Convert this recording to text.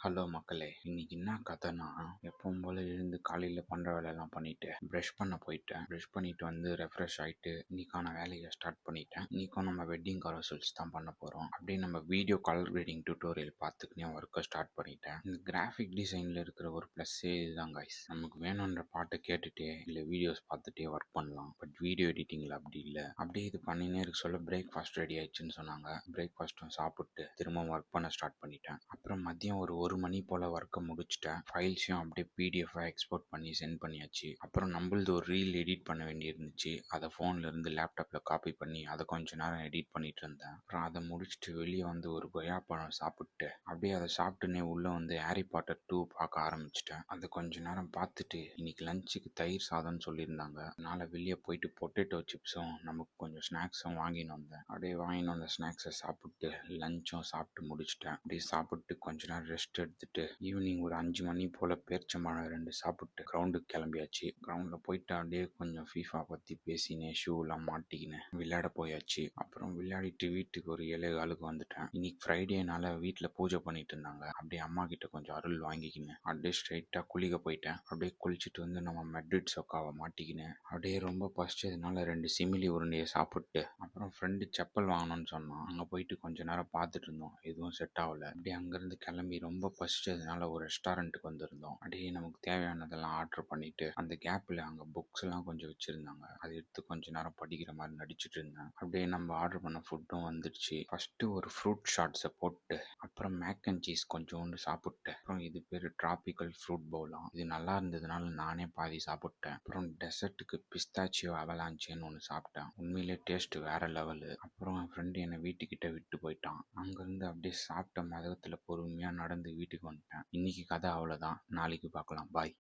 Hello மக்களே! இன்னைக்கு என்ன கதைன்னா, எப்பவும் போல எழுந்து காலையில பண்ற வேலையெல்லாம் பண்ணிட்டு, பிரஷ் பண்ண போயிட்டேன். பிரஷ் பண்ணிட்டு வந்து ரெஃப்ரெஷ் ஆயிட்டு, இன்னைக்கான வேலைய ஸ்டார்ட் பண்ணிட்டேன். இன்னைக்கும் நம்ம வெட்டிங் காரோசல்ஸ் தான் பண்ண போறோம். அப்படியே நம்ம வீடியோ கலர் கிரேடிங் டியூட்டோரியல் பார்த்துக்கினே ஒர்க்கை ஸ்டார்ட் பண்ணிட்டேன். இந்த கிராஃபிக் டிசைன்ல இருக்கிற ஒரு ப்ளஸ்ஸே இதுதான் கைஸ். நமக்கு வேணுன்ற பாட்டை கேட்டுட்டே, இல்லை வீடியோஸ் பார்த்துட்டே ஒர்க் பண்ணலாம். பட் வீடியோ எடிட்டிங்ல அப்படி இல்லை. அப்படியே இது பண்ணினே இருக்க சொல்ல பிரேக்ஃபாஸ்ட் ரெடி ஆயிடுச்சுன்னு சொன்னாங்க. பிரேக்ஃபாஸ்ட்டும் சாப்பிட்டு திரும்ப ஒர்க் பண்ண ஸ்டார்ட் பண்ணிட்டேன். அப்புறம் மதியம் ஒரு 1 மணி போல் ஒர்க்கை முடிச்சிட்டேன். ஃபைல்ஸையும் அப்படியே பிடிஎஃபாக எக்ஸ்போர்ட் பண்ணி சென்ட் பண்ணியாச்சு. அப்புறம் நம்மளது ஒரு ரீல் எடிட் பண்ண வேண்டியிருந்துச்சு. அதை ஃபோனில் இருந்து லேப்டாப்பில் காப்பி பண்ணி அதை கொஞ்ச நேரம் எடிட் பண்ணிட்டு இருந்தேன். அப்புறம் அதை முடிச்சுட்டு வெளியே வந்து ஒரு கொய்யாப்பழம் சாப்பிட்டு அப்படியே அதை சாப்பிட்டுனே உள்ளே வந்து ஹாரி பாட்டர் 2 பார்க்க ஆரம்பிச்சிட்டேன். அதை கொஞ்ச நேரம் பார்த்துட்டு இன்னைக்கு லஞ்சுக்கு தயிர் சாதம்னு சொல்லியிருந்தாங்க. அதனால் வெளியே போயிட்டு பொட்டேட்டோ சிப்ஸும் நமக்கு கொஞ்சம் ஸ்நாக்ஸும் வாங்கின்னு வந்தேன். அப்படியே வாங்கின்னு வந்த ஸ்நாக்ஸை சாப்பிட்டு லஞ்சும் சாப்பிட்டு முடிச்சிட்டேன். அப்படியே சாப்பிட்டு கொஞ்ச நேரம் ரெஸ்ட் எடுத்துட்டு ஈவினிங் ஒரு 5 மணி போல் பேரிச்சம்பழம் 2 சாப்பிட்டு கிரவுண்டுக்கு கிளம்பியாச்சு. கிரவுண்டில் போயிட்டு அப்படியே கொஞ்சம் ஃபீஃபா பற்றி பேசினேன். ஷூலாம் மாட்டிக்கினேன் விளையாட போயாச்சு. அப்புறம் விளையாடிட்டு வீட்டுக்கு ஒரு 7:15 வந்துட்டேன். இன்னைக்கு ஃப்ரைடேனால வீட்டில் பூஜை பண்ணிட்டு இருந்தாங்க. அப்படியே அம்மா கிட்ட கொஞ்சம் அருள் வாங்கிக்கினேன். அப்படியே ஸ்ட்ரைட்டாக குளிக்க போயிட்டேன். அப்படியே குளிச்சுட்டு வந்து நம்ம மெட்ரிட் சொக்காவை மாட்டிக்கினேன். அப்படியே ரொம்ப பசிச்சதுனால 2 சிமிலி உருண்டையை சாப்பிட்டு அப்புறம் ஃப்ரெண்டு செப்பல் வாங்கணும்னு சொன்னான். அங்கே போயிட்டு கொஞ்ச நேரம் பார்த்துட்டு இருந்தோம். எதுவும் செட் ஆகல. அப்படியே அங்கேருந்து கிளம்பி ரொம்ப பசிச்சதுனால ஒரு ரெஸ்டாரண்ட்டுக்கு வந்திருந்தோம். அப்படியே நமக்கு தேவையானதெல்லாம் ஆர்டர் பண்ணிட்டு அந்த கேப்பில் அங்கே புக்ஸ் எல்லாம் கொஞ்சம் வச்சிருந்தாங்க. அதை எடுத்து கொஞ்ச நேரம் படிக்கிற மாதிரி நடிச்சிட்டு இருந்தேன். அப்படியே நம்ம ஆர்டர் பண்ண ஃபுட்டும் வந்துடுச்சு. ஃபர்ஸ்ட் ஒரு ஃப்ரூட் ஷாட்ஸை போட்டு அப்புறம் மேக் அண்ட் சீஸ் கொஞ்சோண்டு சாப்பிட்டு அப்புறம் இது பேர் டிராபிக்கல் ஃப்ரூட் பவுலாம். இது நல்லா இருந்ததுனால நானே பாதி சாப்பிட்டேன். அப்புறம் டெசர்ட்டுக்கு பிஸ்தாச்சியோ அவலாஞ்சின்னு ஒன்று சாப்பிட்டேன். உண்மையிலே டேஸ்ட் வேற லெவலு. அப்புறம் என் ஃப்ரெண்டு என்னை வீட்டுக்கிட்ட விட்டு போயிட்டான். அங்கேருந்து அப்படியே சாப்பிட்ட மதகத்தில் பொறுமையாக நடந்து வீட்டுக்கு வந்துட்டேன். இன்னைக்கு கதை அவ்வளோதான். நாளைக்கு பார்க்கலாம். பாய்.